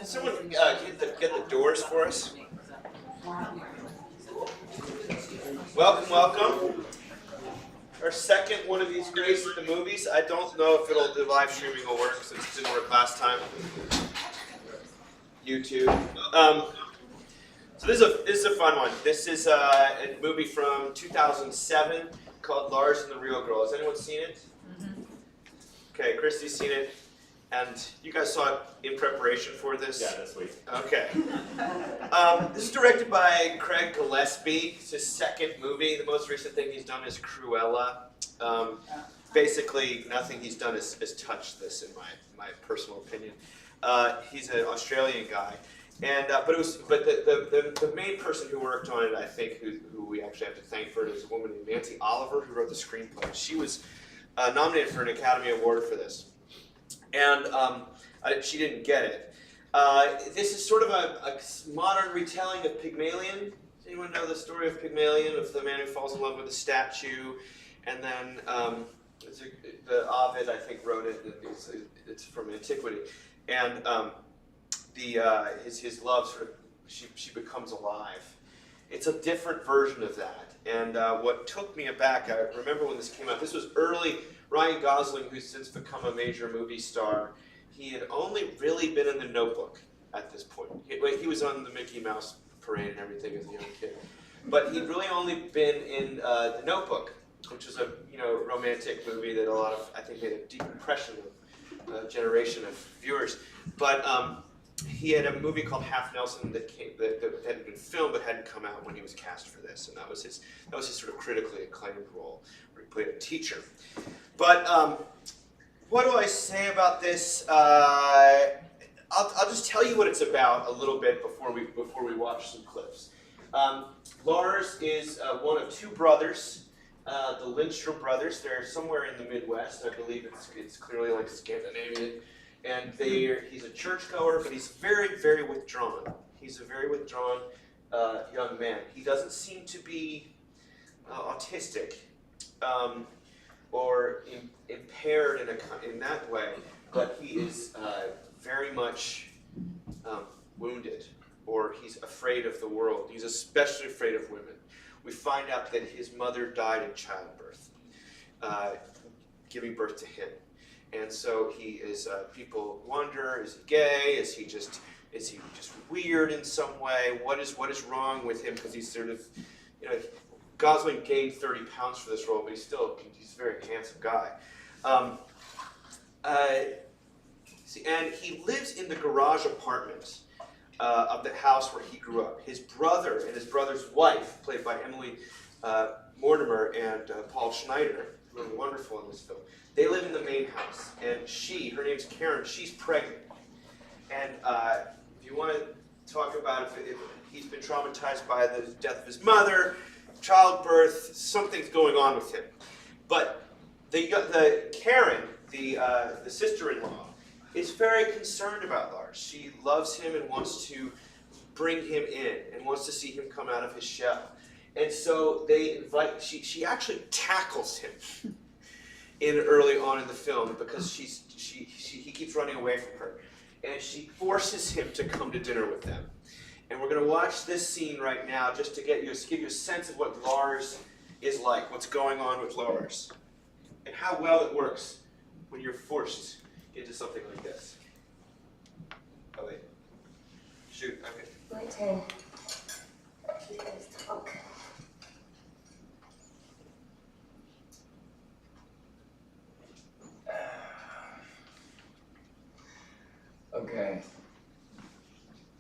Can someone get the doors for us? Welcome, welcome. Our second one of these Grace at the Movies. I don't know if the live streaming will work since it didn't work last time. YouTube. So this is a fun one. This is a movie from 2007 called Lars and the Real Girl. Has anyone seen it? Okay, Christy's seen it. And you guys saw it in preparation for this? Yeah, this week. Okay. This is directed by Craig Gillespie. It's his second movie. The most recent thing he's done is Cruella. Basically, nothing he's done has touched this, in my personal opinion. He's an Australian guy, and but the main person who worked on it, I think, who we actually have to thank for it, is a woman named Nancy Oliver, who wrote the screenplay. She was nominated for an Academy Award for this. And she didn't get it. This is sort of a modern retelling of Pygmalion. Does anyone know the story of Pygmalion, of the man who falls in love with a statue? And then the Ovid, I think, wrote it. It's from antiquity. And his love sort of, she becomes alive. It's a different version of that. And what took me aback, I remember when this came out, this was early. Ryan Gosling, who's since become a major movie star, he had only really been in The Notebook at this point. He was on the Mickey Mouse parade and everything as a young kid. But he'd really only been in The Notebook, which is a romantic movie that I think made a deep impression of a generation of viewers. But he had a movie called Half Nelson that hadn't been filmed but hadn't come out when he was cast for this, and that was his sort of critically acclaimed role, where he played a teacher. But what do I say about this? I'll just tell you what it's about a little bit before we watch some clips. Lars is one of two brothers, the Lindstrom brothers. They're somewhere in the Midwest. I believe it's clearly like Scandinavian. And he's a churchgoer, but he's very, very withdrawn. He's a very withdrawn young man. He doesn't seem to be autistic or impaired in that way, but he is very much wounded, or he's afraid of the world. He's especially afraid of women. We find out that his mother died in childbirth, giving birth to him. And so he is, people wonder, is he gay? Is he just weird in some way? What is wrong with him? Because he's sort of, Gosling gained 30 pounds for this role, but he's a very handsome guy. And he lives in the garage apartment of the house where he grew up. His brother and his brother's wife, played by Emily Mortimer and Paul Schneider, who are wonderful in this film, they live in the main house. And her name's Karen, she's pregnant. And if you want to talk about if he's been traumatized by the death of his mother, childbirth, something's going on with him. But the Karen, the sister-in-law, is very concerned about Lars. She loves him and wants to bring him in and wants to see him come out of his shell. And so she actually tackles him early on in the film because he keeps running away from her. And she forces him to come to dinner with them. And we're going to watch this scene right now just to give you a sense of what Lars is like, what's going on with Lars, and how well it works when you're forced into something like this. Oh wait. Shoot, okay. My turn. You guys talk. Okay.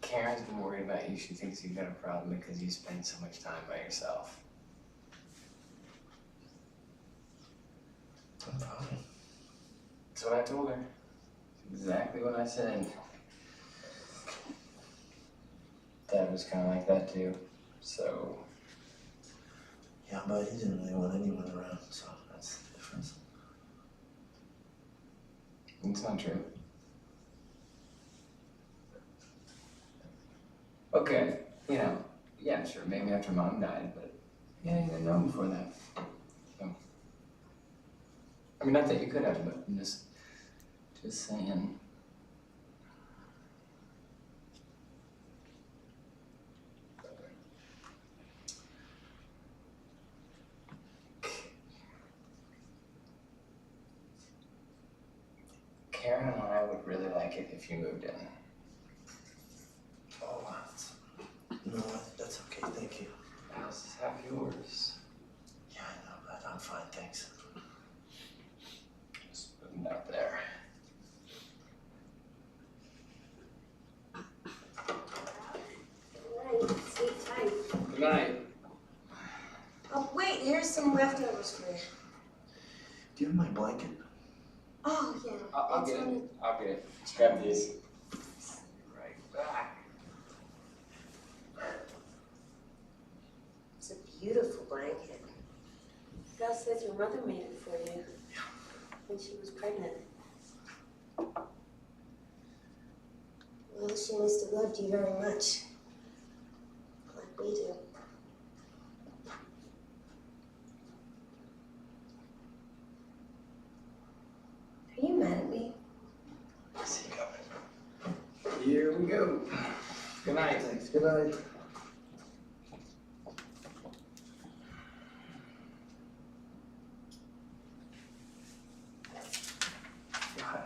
Karen's been worried about you. She thinks you've got a problem because you spend so much time by yourself. I'm fine. That's what I told her. Exactly what I said. Dad was kind of like that too, so... Yeah, but he didn't really want anyone around, so that's the difference. It's not true. Okay, yeah, sure, maybe after Mom died, but yeah, you didn't know him before that. So, I mean, not that you could have, but I'm just saying. Karen and I would really like it if you moved in. Oh, no, that's okay, thank you. The house is half yours. Yeah, I know, but I'm fine, thanks. Just moving up there. Good night. Sleep tight. Good night. Oh, wait, here's some leftovers for you. Do you have my blanket? Oh, yeah. I'll it's get on it. I'll get it. Just grab these. Right back. It's a beautiful blanket. Gus says your mother made it for you when she was pregnant. Well, she must have loved you very much. Like we do. Are you mad at me? I see you coming. Here we go. Good night. Thanks, good night. God.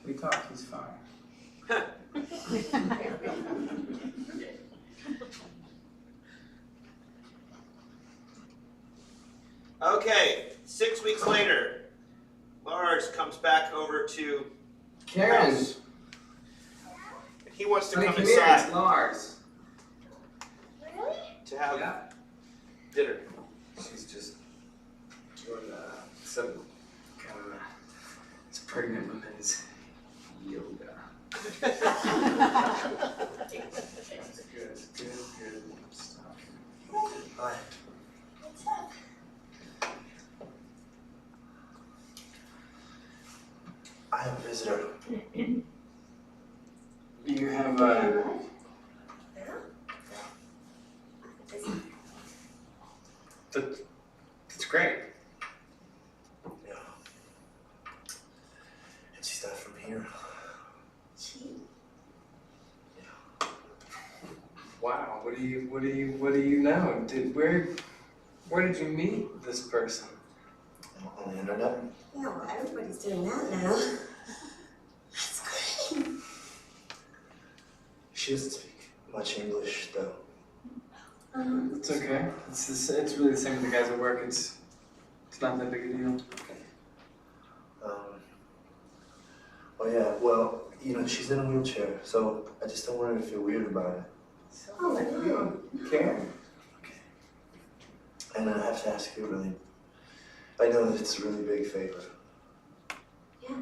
We talked, he's fine. Okay, 6 weeks later, Lars comes back over to Karen! house. He wants to Honey, come come here, inside it's Lars. Really? to have Yeah. dinner. She's just doing some kind of it's pregnant women's yoga. That's good stuff. Hi. What's up? I have a visitor. You have Yeah? that's great. Yeah. And she's not from here. She? Yeah. Wow, what do you know? Where did you meet this person? On the internet? Yeah, well, everybody's doing that now. That's great. She doesn't speak much English, though. It's okay. It's really the same with the guys at work. It's not that big a deal. Oh yeah, well, you know, she's in a wheelchair, so I just don't want her to feel weird about it. Oh, no. Karen. And I have to ask you really, I know that it's a really big favor. Yeah.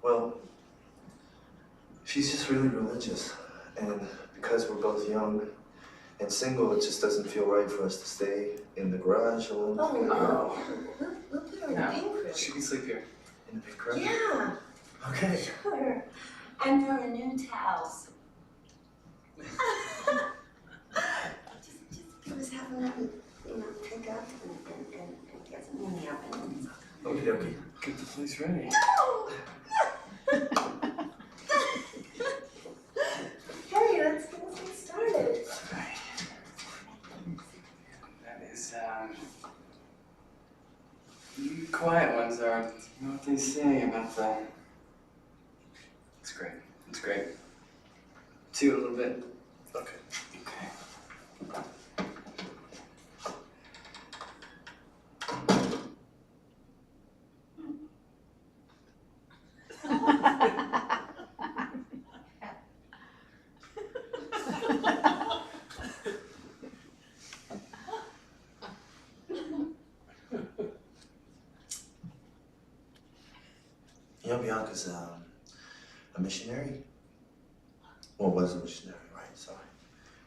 Well, she's just really religious, and because we're both young and single, it just doesn't feel right for us to stay in the garage alone Oh, together. no. We'll put her in Yeah. the pink room. She can sleep here. In the big garage? Yeah, Okay. sure. And there are new towels. just give us half an hour, pick up and get some in the oven. Okie dokie. Get the place ready. Hey, let's get started. That is you quiet ones are, you know what they say about the. It's great. It's great. See you in a little bit. Okay. Okay. You know, Bianca's a missionary? Well, was a missionary, right? Sorry.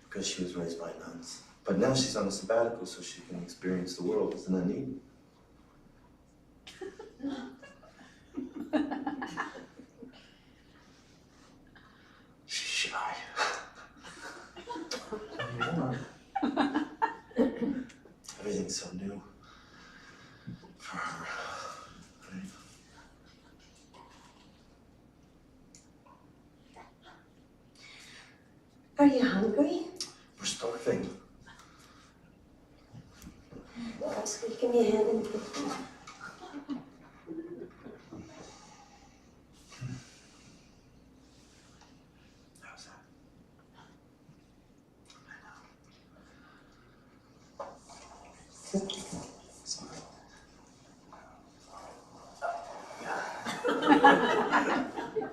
Because she was raised by nuns. But now she's on a sabbatical so she can experience the world. Isn't that neat? She's shy. Everything's so new for her. Right? Are you hungry? We're starving. Lars, will you give me a hand in the kitchen?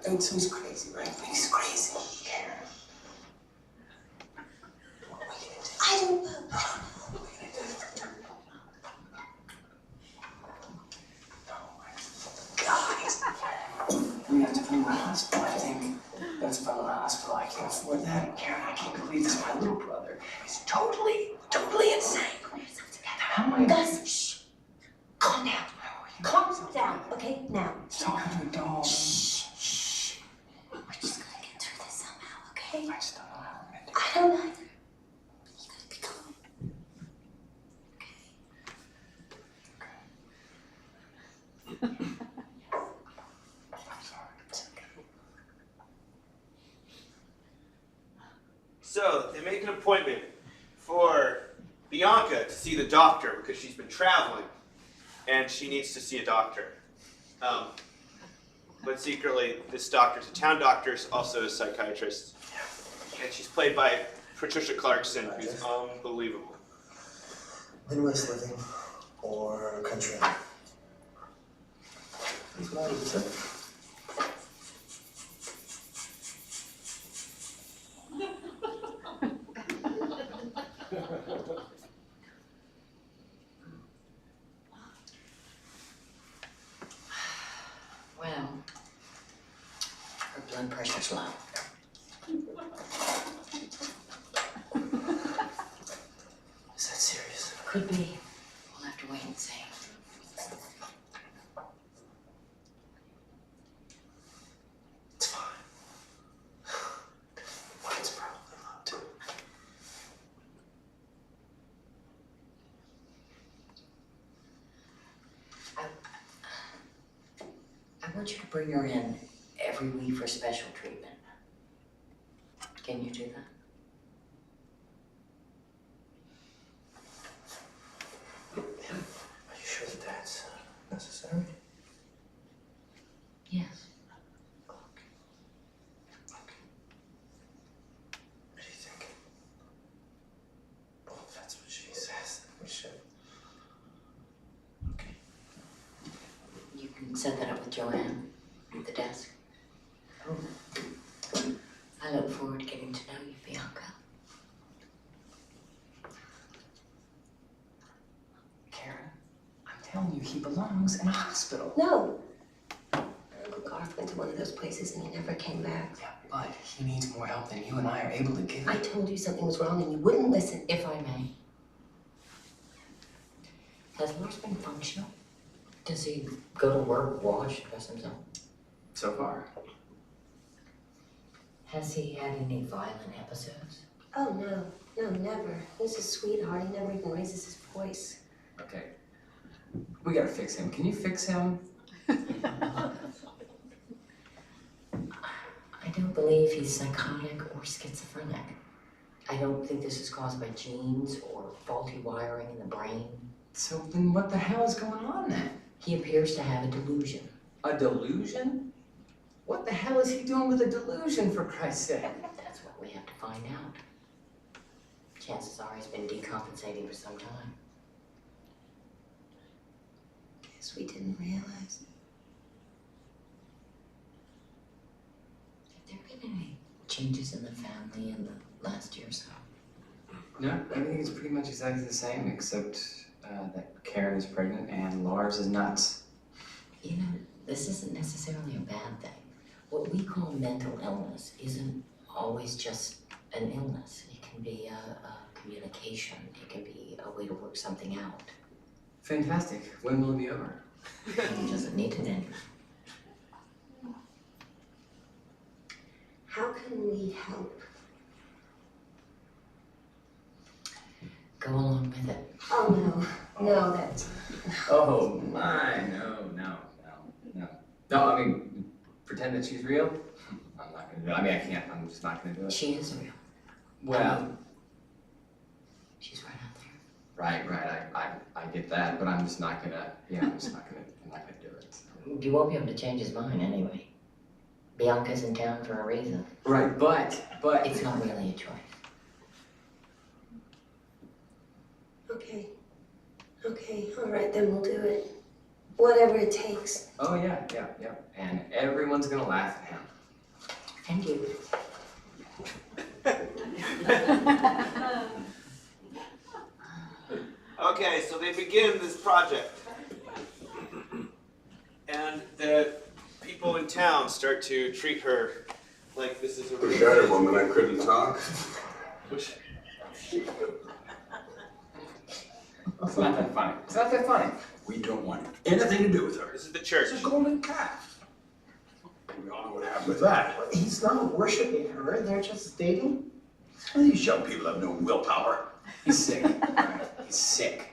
And so he's crazy, right? He's crazy. Karen. What are we gonna do? I don't know. What are we gonna do? No, guys. We have to put him in the hospital, I think. That's from the hospital. I can't afford that. Karen, I can't believe this. My little brother is totally insane. Calm yourself together. How am I? Gus, shh. Calm down. Calm down, okay? Now. Talking to a dog. Shh. We're just gonna get through this somehow, okay? I just don't know how I'm gonna do it. I don't either. You gotta be calm. I'm sorry. It's okay. So they make an appointment for Bianca to see the doctor because she's been traveling and she needs to see a doctor. But secretly, this doctor's a town doctor, also a psychiatrist. And she's played by Patricia Clarkson, who's unbelievable. Midwest living or country? That's what I would say. Well, her blood pressure's low. Is that serious? Could be. We'll have to wait and see. It's fine. Mine's probably low too. I want you to bring her in every week for special treatment. Can you do that? Are you sure that that's necessary? Yes. Okay. Okay. What do you think? Well, if that's what she says, then we should. Okay. You can set that up with Joanne at the desk. Oh. I look forward to getting to know you, Bianca. Karen, I'm telling you, he belongs in a hospital. No. Uncle Garth went to one of those places and he never came back. Yeah, but he needs more help than you and I are able to give. I told you something was wrong and you wouldn't listen. If I may. Has Lars been functional? Does he go to work, wash, dress himself? So far. Has he had any violent episodes? Oh, no. No, never. He's a sweetheart. He never even raises his voice. Okay. We gotta fix him. Can you fix him? I don't believe he's psychotic or schizophrenic. I don't think this is caused by genes or faulty wiring in the brain. So then what the hell is going on then? He appears to have a delusion. A delusion? What the hell is he doing with a delusion, for Christ's sake? That's what we have to find out. Chances are he's been decompensating for some time. Guess we didn't realize. Have there been any changes in the family in the last year or so? No, everything is pretty much exactly the same, except that Karen is pregnant and Lars is nuts. You know, this isn't necessarily a bad thing. What we call mental illness isn't always just an illness. It can be a communication. It can be a way to work something out. Fantastic. When will it be over? It doesn't need an end. How can we help? Go along with it. Oh, no. No, that's... Oh my, no. No, I mean, pretend that she's real? I'm not gonna do it. I mean, I can't. I'm just not gonna do it. She is real. Well, She's right out there. right. I get that, but I'm just not gonna, I'm not gonna do it. So. You won't be able to change his mind anyway. Bianca's in town for a reason. Right, but. It's not really a choice. Okay. Okay, all right, then we'll do it. Whatever it takes. Oh, yeah. And everyone's gonna laugh at him. And you. Okay, so they begin this project. And the people in town start to treat her like this is a I shot a woman, I couldn't talk. Which, It's not that funny. It's not that funny. We don't want anything to do with her. this is the church. It's a golden calf. We all know what happened with that. He's not worshiping her, they're just dating. These young people have no willpower. He's sick. Right? He's sick.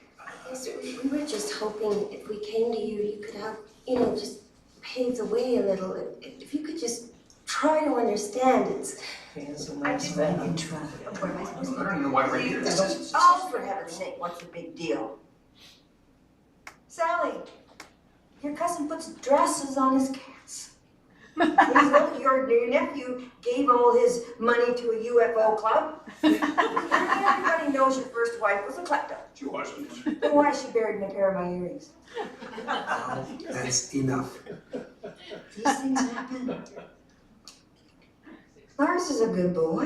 Yes, we were just hoping if we came to you, you could help, just pave the way a little. If you could just try to understand it. He has a nice man. What am I supposed I don't even know why we're here. This is... Oh, for heaven's sake, what's the big deal? Sally, your cousin puts dresses on his cats. Your nephew gave all his money to a UFO club. Everybody knows your first wife was a klepto. She wasn't. Then why is she buried in a pair of my earrings? That's enough. These things happen. Lars is a good boy.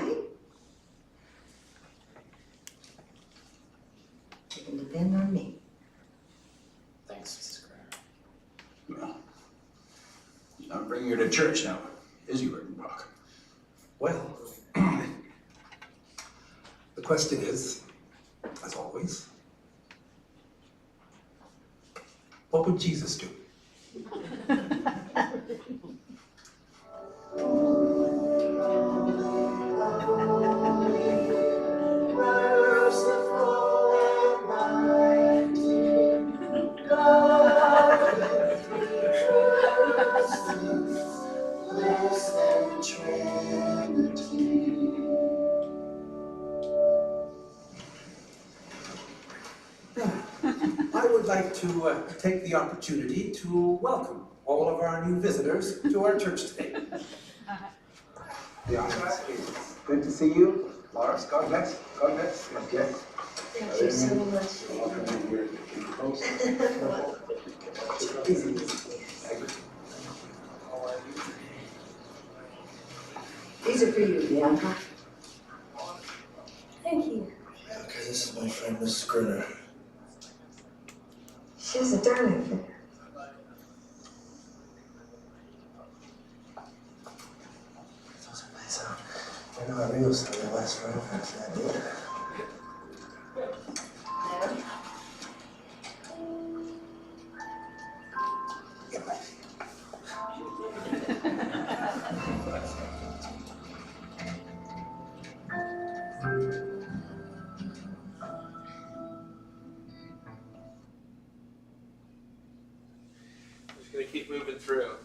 You can depend on me. Thanks, Mrs. Graham. Well, he's not bringing her to church now, is he, Redenbach? Well, the question is, as always, what would Jesus do? I would like to take the opportunity to welcome all of our new visitors to our church today. Bianca, it's good to see you. Lars, God bless. God bless. Okay. Thank you so much. Easy, easy. These are for you, Bianca. Thank you. Okay, this is my friend, Miss Skritter. She's a darling figure. Those are nice, huh? I know our reels don't last forever. Is that it? Get my feet. We're just gonna keep moving through.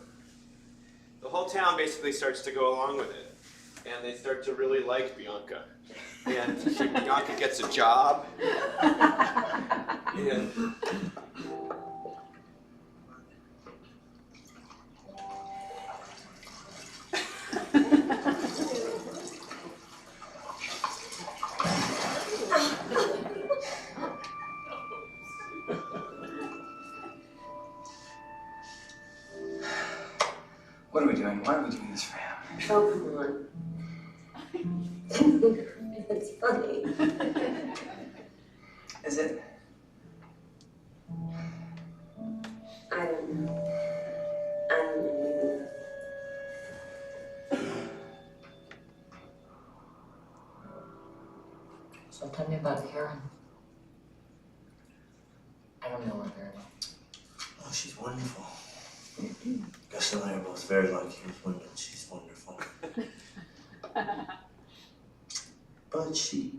The whole town basically starts to go along with it, and they start to really like Bianca. And Bianca gets a job. And What are we doing? Why are we doing this for him? Oh, come on. It's funny. Is it? I don't know. I don't know. So tell me about Karen. I don't know her very well. Oh, she's wonderful. Gus and I are both very lucky with women. She's wonderful. But she...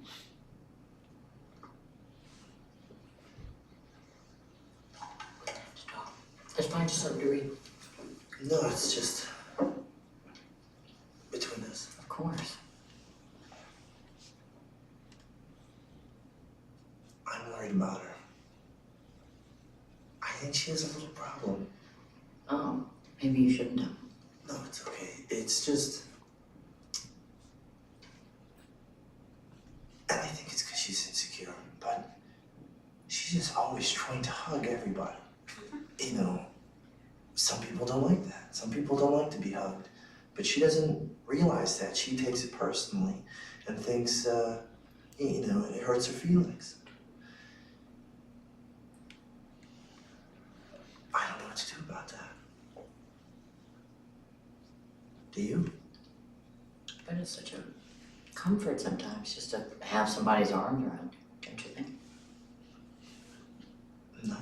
Stop. Let's find you something to read. No, it's just... between us. Of course. I'm worried about her. I think she has a little problem. Oh, maybe you shouldn't have. No, it's okay. It's just... And I think it's because she's insecure, but she's just always trying to hug everybody. you know, some people don't like that. Some people don't like to be hugged. But she doesn't realize that. She takes it personally and thinks, you know, it hurts her feelings. I don't know what to do about that. Do you? But it's such a comfort sometimes just to have somebody's arms around you, don't you think? No.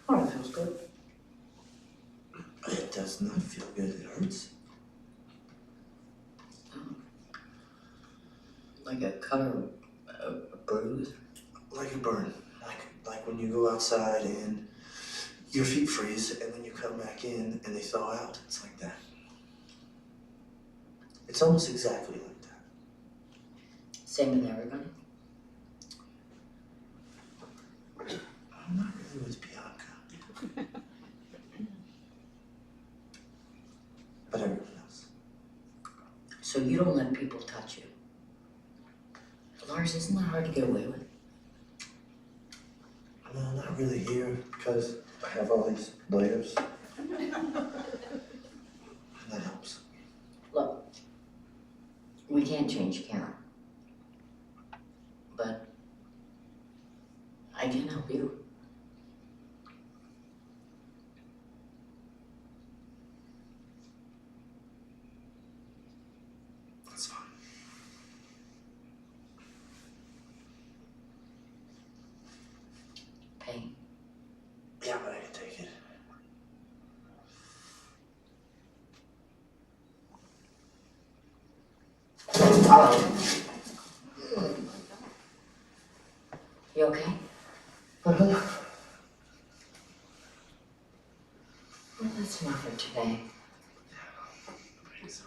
Oh, it feels good. It does not feel good. It hurts. Like a cut or a bruise. Like a burn. Like when you go outside and your feet freeze and then you come back in and they thaw out. It's like that. It's almost exactly like that. Same with everybody. I'm not really with Bianca. But everyone else. So you don't let people touch you. Lars, isn't that hard to get away with? No, not really here because I have all these layers. And that helps. Look, we can't change Karen. But I can help you. That's fine. Pain. Yeah, but I can take it. You okay? Uh-huh. Well, that's enough for today. I think so.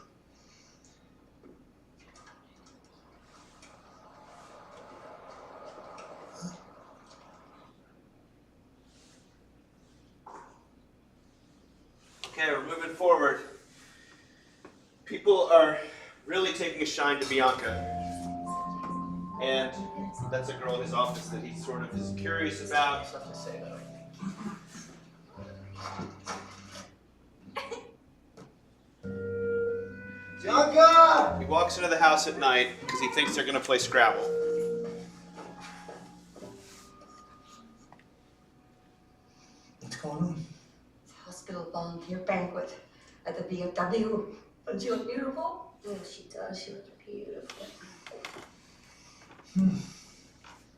Okay, we're moving forward. People are really taking a shine to Bianca. And that's a girl in his office that he sort of is curious about. Stuff to say though. Bianca! He walks into the house at night because he thinks they're going to play Scrabble. What's going on? Hospital volunteer banquet at the VFW. Doesn't she look beautiful? Yeah, she does. She looks beautiful.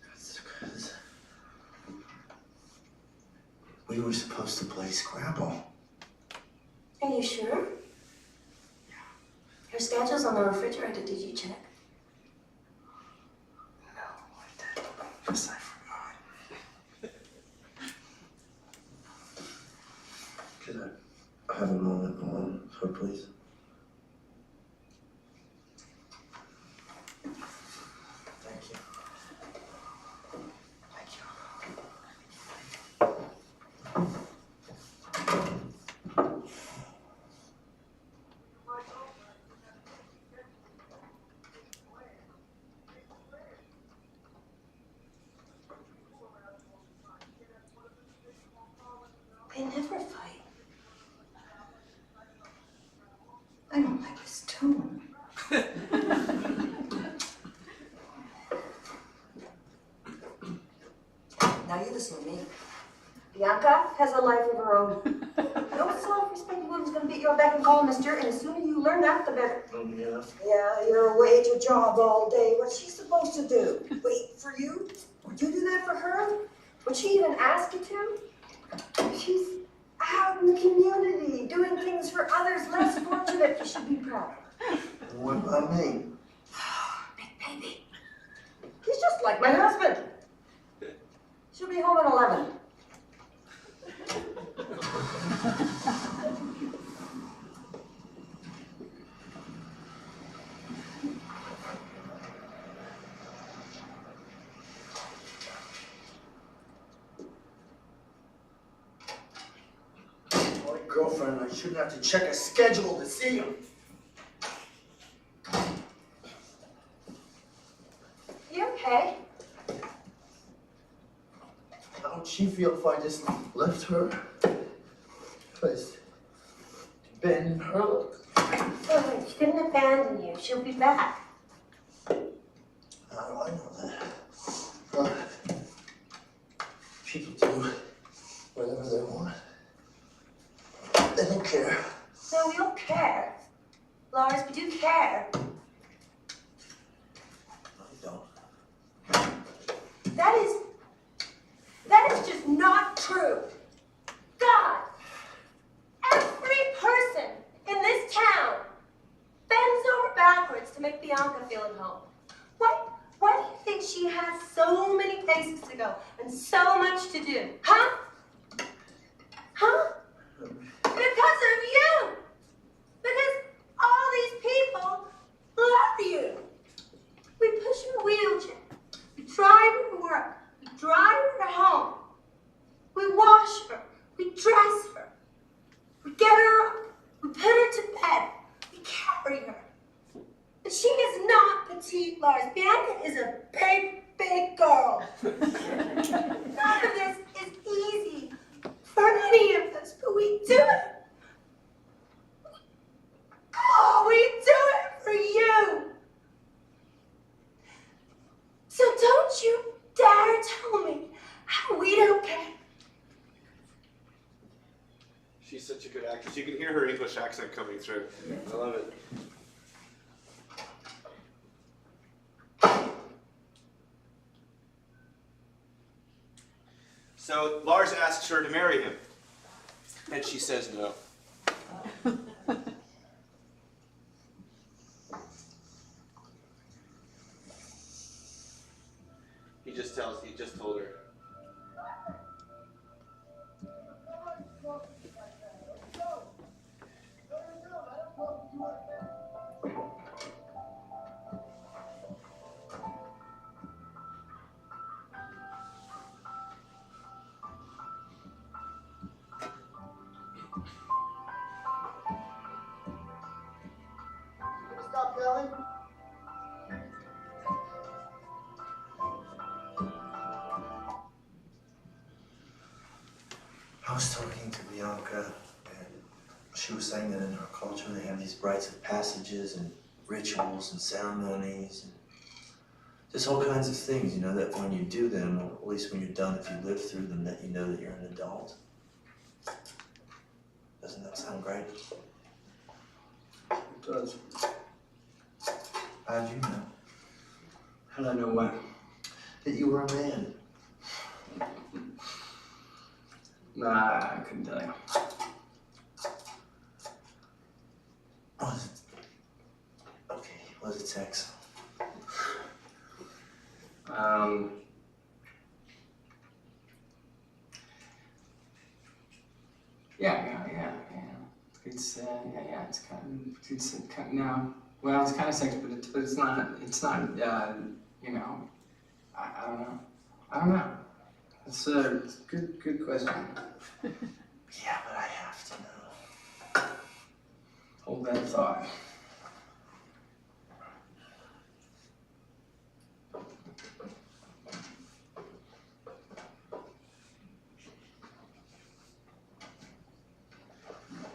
That's because we were supposed to play Scrabble. Are you sure? Her schedule's on the refrigerator. Did you check? No, I didn't. Guess I forgot. Could I have a moment alone with her, please? Thank you. Thank you. They never fight. I don't like his tone. Now you listen to me. Bianca has a life of her own. No self-respecting woman's gonna be at your beck and call, mister, and the sooner you learn that, the better. Yeah. Yeah, you're away at your job all day. What's she supposed to do? Wait for you? Would you do that for her? Would she even ask you to? She's out in the community, doing things for others less fortunate. You should be proud. What about me? Big baby. He's just like my husband. She'll be home at 11. My girlfriend and I shouldn't have to check a schedule to see him. You okay? How'd she feel if I just left her? Place to abandon her? Oh, she didn't abandon you. She'll be back. How do I know that? People do whatever they want. They don't care. No, we don't care. Lars, we do care. No, you don't. That is just not true. God, every person in this town bends over backwards to make Bianca feel at home. Why do you think she has so many places to go and so much to do? Huh? Huh? Because of you. Because all these people love you. We push her in a wheelchair. We drive her to work. We drive her to home. We wash her. We dress her. We get her up. We put her to bed. We carry her. But she is not petite, Lars. Bianca is a big, big girl. None of this is easy for any of us, but we do it. Oh, we do it for you. So don't you dare tell me how we don't care. She's such a good actress. You can hear her English accent coming through. I love it. So Lars asks her to marry him, and she says no. He just told her. Stop yelling. I was talking to Bianca, and she was saying that in her culture they have these rites of passages and rituals and ceremonies and just all kinds of things, you know, that when you do them, or at least when you're done, if you live through them, that you know that you're an adult. Doesn't that sound great? It does. How'd you know? How did I know what? That you were a man. Nah, I couldn't tell you. Was it? Okay, was it sex? Yeah. It's it's kind of, no. Well, it's kind of sex, but it's not. You know, I don't know. It's a good question. Yeah, but I have to know. Hold that thought.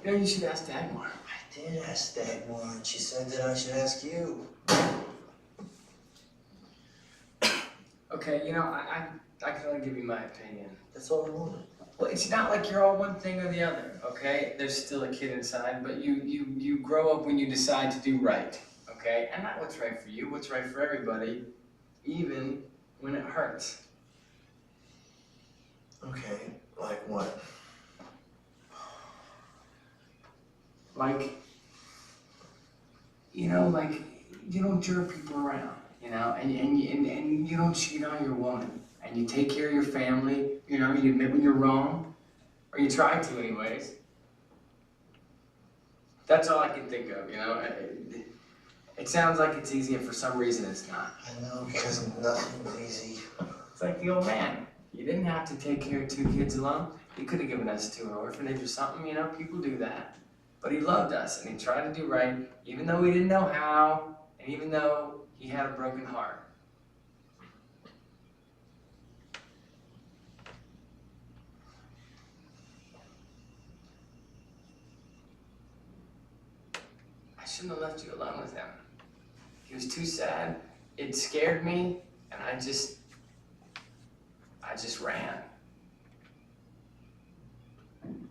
You know, you should ask Dad more. I did ask Dad more, and she said that I should ask you. Okay, you know, I can only give you my opinion. That's all I wanted. Well, it's not like you're all one thing or the other, okay? There's still a kid inside, but you grow up when you decide to do right, okay? And not what's right for you, what's right for everybody, even when it hurts. Okay, like what? Like, you know, like, you don't jerk people around, you know, and you don't cheat on your woman, and you take care of your family, you know, you admit when you're wrong, or you try to anyways. That's all I can think of, you know. It sounds like it's easy, and for some reason it's not. I know, because nothing's easy. It's like the old man. You didn't have to take care of 2 kids alone. You could have given us to an orphanage or something, you know, people do that. But he loved us, and he tried to do right, even though we didn't know how, and even though he had a broken heart. shouldn't have left you alone with him. He was too sad. It scared me, and I just ran. And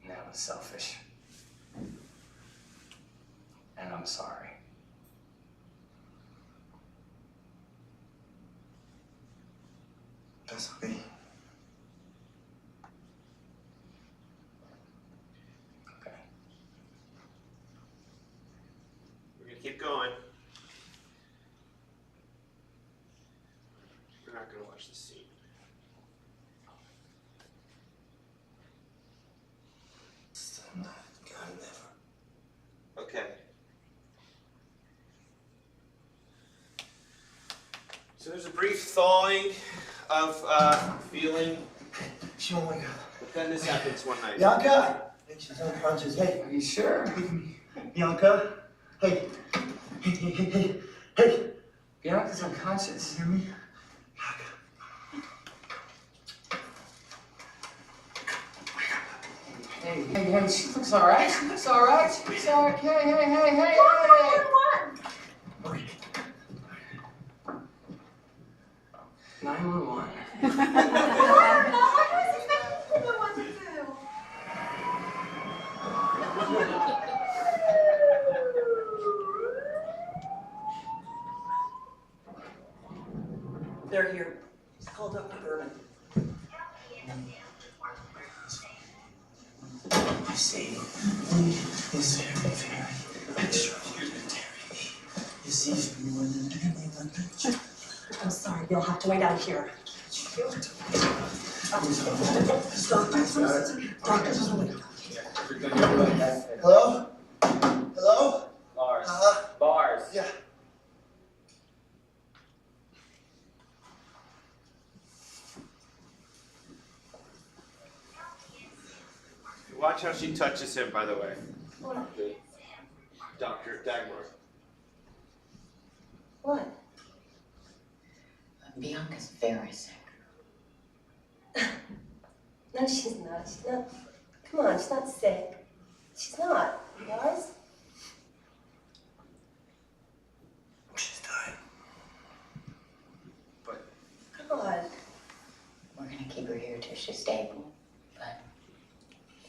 that was selfish. And I'm sorry. That's okay. Okay. We're gonna keep going. We're not gonna watch the scene. Still not. God, never. Okay. So there's a brief thawing of feeling, Oh my God. but then this happens one night. Bianca! Hey, she's unconscious. Hey, Are you sure? Bianca. Hey. Hey, hey, hey, hey. Hey. Bianca's unconscious. Hear me? Hey, she looks alright. She looks alright. She looks alright. Hey. Okay. 911. I don't know. I was expecting to know what to do. They're here. Just called up for Vernon. You see, weed is very, very extraordinary. You see, more than anyone. I'm sorry, you'll have to wait out here. Doctors, Hello? Hello? Lars. Lars. Yeah. Watch how she touches him, by the way. What? Dr. Dagmar. What? Bianca's very sick. No, she's not. She's not. Come on, she's not sick. She's not. Lars? She's dying. But God. We're gonna keep her here till she's stable, but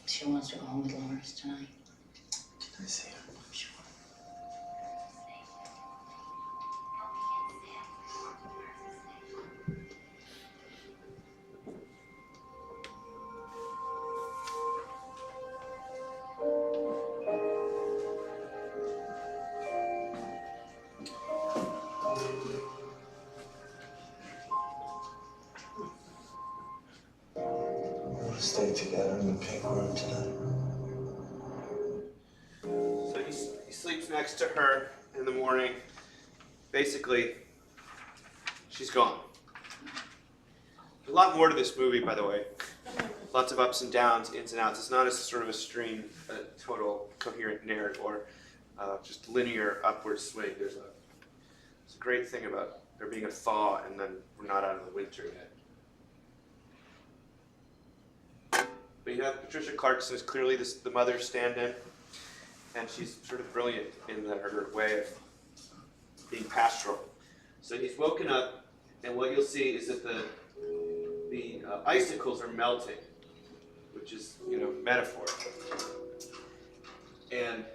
she wants to go home with Lars tonight. Can I see her? Sure. We'll stay together in the pink room tonight. so he sleeps next to her in the morning. Basically, she's gone. A lot more to this movie, by the way. Lots of ups and downs, ins and outs. It's not as sort of a stream, a total coherent narrative, or just linear upward swing. It's a great thing about there being a thaw, and then we're not out of the winter yet. But you have Patricia Clarkson is clearly the mother stand-in, and she's sort of brilliant in her way of being pastoral. So he's woken up, and what you'll see is that the icicles are melting, which is, metaphor. And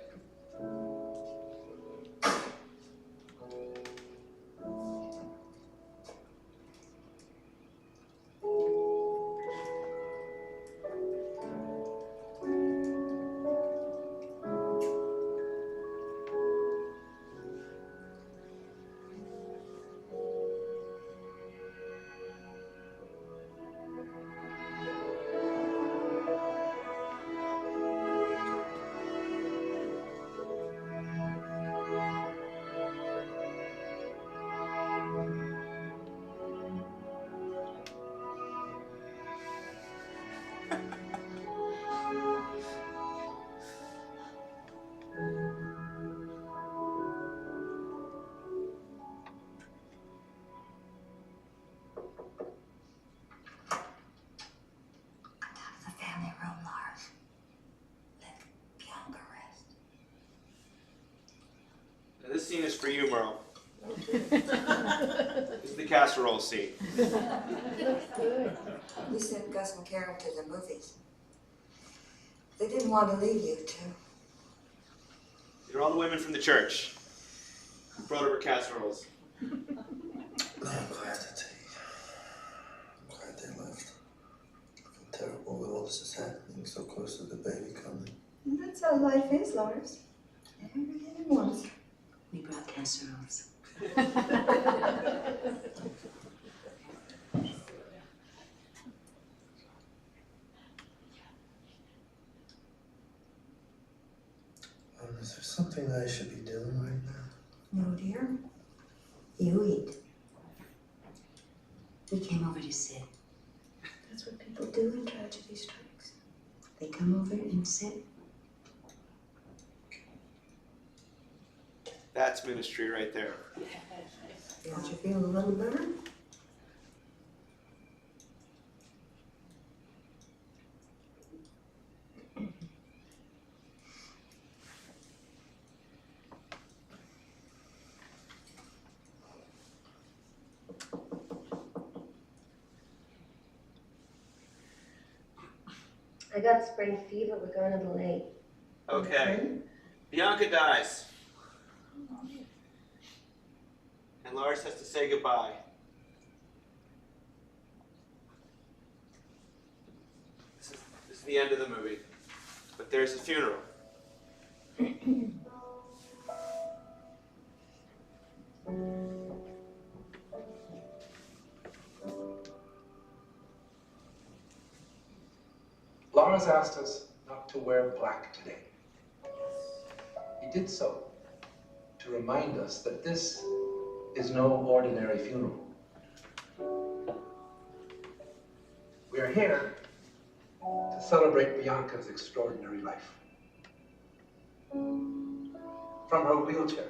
This scene is for you, Merle. This is the casserole scene. We sent Gus and Karen to the movies. They didn't want to leave you two. These are all the women from the church who brought over casseroles. No, I'm glad that I'm glad they left. I feel terrible with all this is happening so close to the baby coming. And that's how life is, Lars. Every beginning once. We brought casseroles. Is there something that I should be doing right now? No, dear. You eat. We came over to sit. That's what people do when tragedy strikes. They come over and sit. That's ministry right there. Don't you feel a little better? I got spring fever. We're going to the lake. Okay. Bianca dies. And Lars has to say goodbye. This is the end of the movie. But there's a funeral. Lars asked us not to wear black today. He did so to remind us that this is no ordinary funeral. We are here to celebrate Bianca's extraordinary life. From her wheelchair,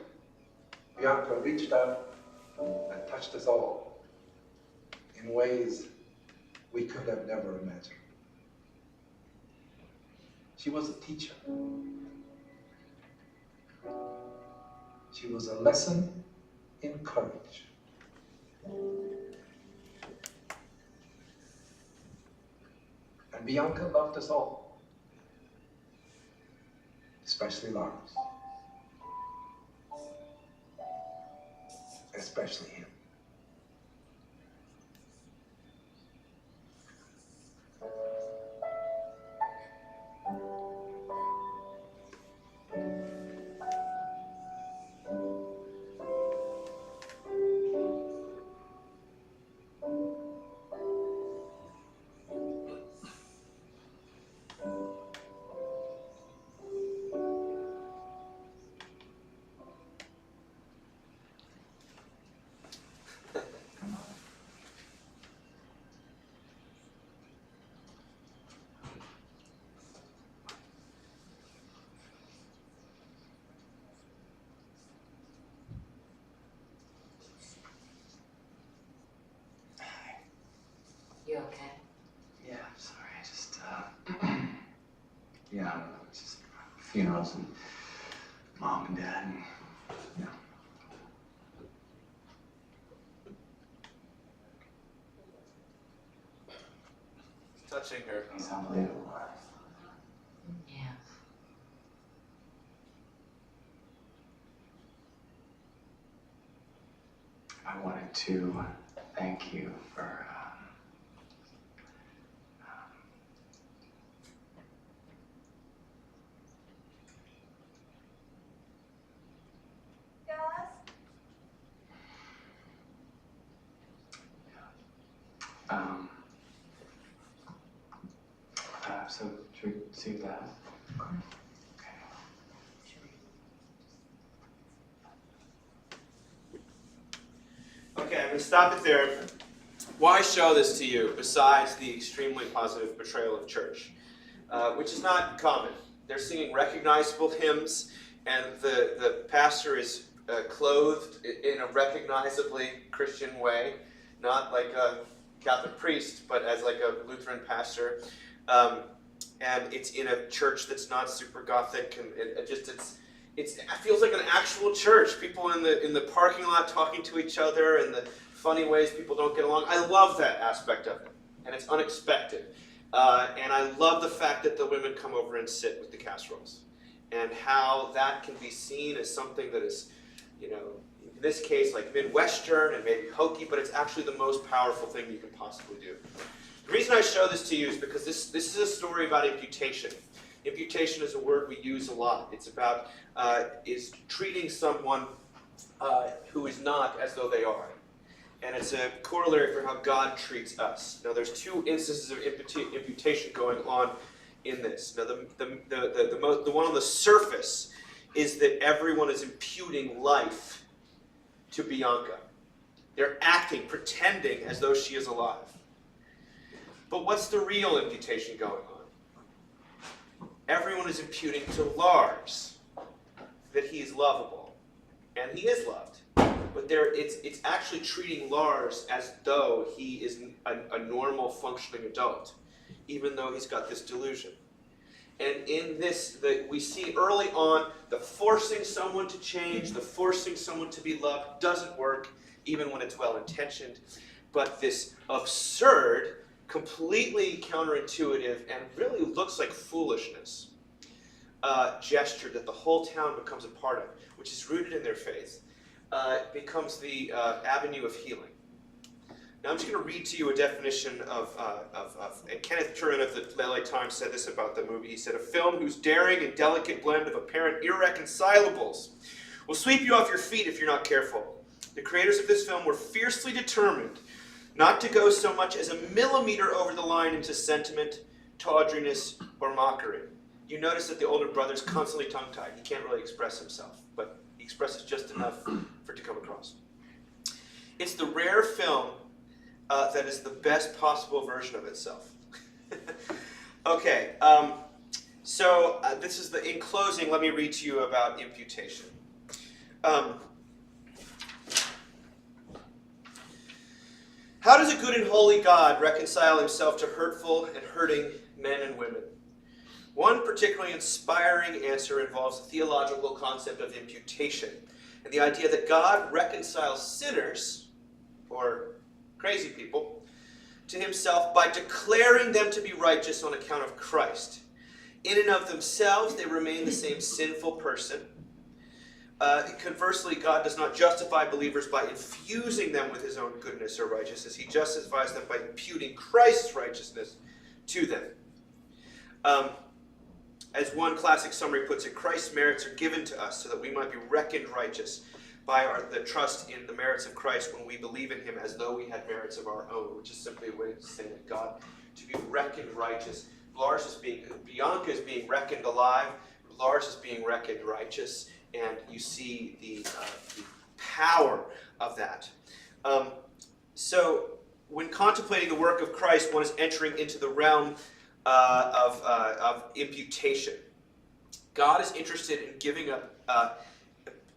Bianca reached out and touched us all in ways we could have never imagined. She was a teacher. She was a lesson in courage. And Bianca loved us all, especially Lars. Especially him. You okay? Yeah, I'm sorry. I just, yeah, I don't know. It's just funerals and mom and dad and, you know. Touching her. He's unbelievable. Yeah. I wanted to thank you for, so should we see that? Okay. Okay, I'm going to stop it there. Why show this to you besides the extremely positive portrayal of church, which is not common. They're singing recognizable hymns, and the pastor is clothed in a recognizably Christian way, not like a Catholic priest, but as like a Lutheran pastor. And it's in a church that's not super Gothic, and it feels like an actual church. People in the parking lot talking to each other and the funny ways people don't get along. I love that aspect of it, and it's unexpected. And I love the fact that the women come over and sit with the casseroles, and how that can be seen as something that is, in this case, like Midwestern and maybe hokey, but it's actually the most powerful thing you can possibly do. The reason I show this to you is because this is a story about imputation. Imputation is a word we use a lot. It's about is treating someone who is not as though they are. And it's a corollary for how God treats us. Now, there's two instances of imputation going on in this. Now, the one on the surface is that everyone is imputing life to Bianca. They're acting, pretending as though she is alive. But what's the real imputation going on? Everyone is imputing to Lars that he is lovable, and he is loved. But it's actually treating Lars as though he is a normal, functioning adult, even though he's got this delusion. And in this, we see early on the forcing someone to change, the forcing someone to be loved doesn't work, even when it's well-intentioned. But this absurd, completely counterintuitive, and really looks like foolishness gesture that the whole town becomes a part of, which is rooted in their faith, becomes the avenue of healing. Now I'm just going to read to you a definition and Kenneth Turin of the LA Times said this about the movie. He said, a film whose daring and delicate blend of apparent irreconcilables will sweep you off your feet if you're not careful. The creators of this film were fiercely determined not to go so much as a millimeter over the line into sentiment, tawdriness, or mockery. You notice that the older brother's constantly tongue-tied. He can't really express himself, but he expresses just enough for it to come across. It's the rare film that is the best possible version of itself. Okay, so this is in closing, let me read to you about imputation. How does a good and holy God reconcile himself to hurtful and hurting men and women? One particularly inspiring answer involves the theological concept of imputation, and the idea that God reconciles sinners, or crazy people, to himself by declaring them to be righteous on account of Christ. In and of themselves, they remain the same sinful person. Conversely, God does not justify believers by infusing them with his own goodness or righteousness. He justifies them by imputing Christ's righteousness to them. As one classic summary puts it, Christ's merits are given to us so that we might be reckoned righteous by the trust in the merits of Christ when we believe in him as though we had merits of our own, which is simply a way to say that God, to be reckoned righteous. Bianca is being reckoned alive, Lars is being reckoned righteous, and you see the power of that. So when contemplating the work of Christ, one is entering into the realm of imputation. God is interested in giving up,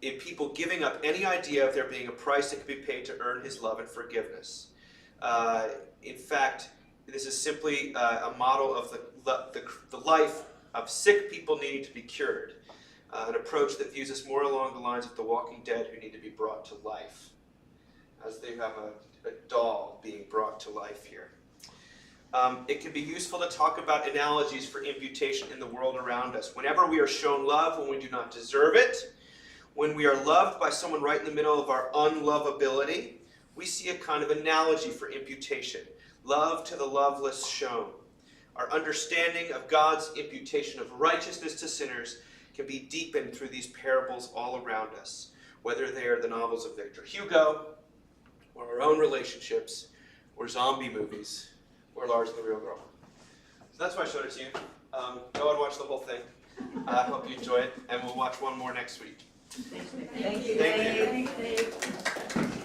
in people giving up any idea of there being a price that can be paid to earn his love and forgiveness. In fact, this is simply a model of the life of sick people needing to be cured. An approach that views us more along the lines of the walking dead who need to be brought to life, as they have a doll being brought to life here. It can be useful to talk about analogies for imputation in the world around us. Whenever we are shown love when we do not deserve it, when we are loved by someone right in the middle of our unlovability, we see a kind of analogy for imputation. Love to the loveless shown. Our understanding of God's imputation of righteousness to sinners can be deepened through these parables all around us, whether they are the novels of Victor Hugo, or our own relationships, or zombie movies, or Lars and the Real Girl. So that's why I showed it to you. Go and watch the whole thing. I hope you enjoy it, and we'll watch one more next week. Thank you. Thank you. Thank you.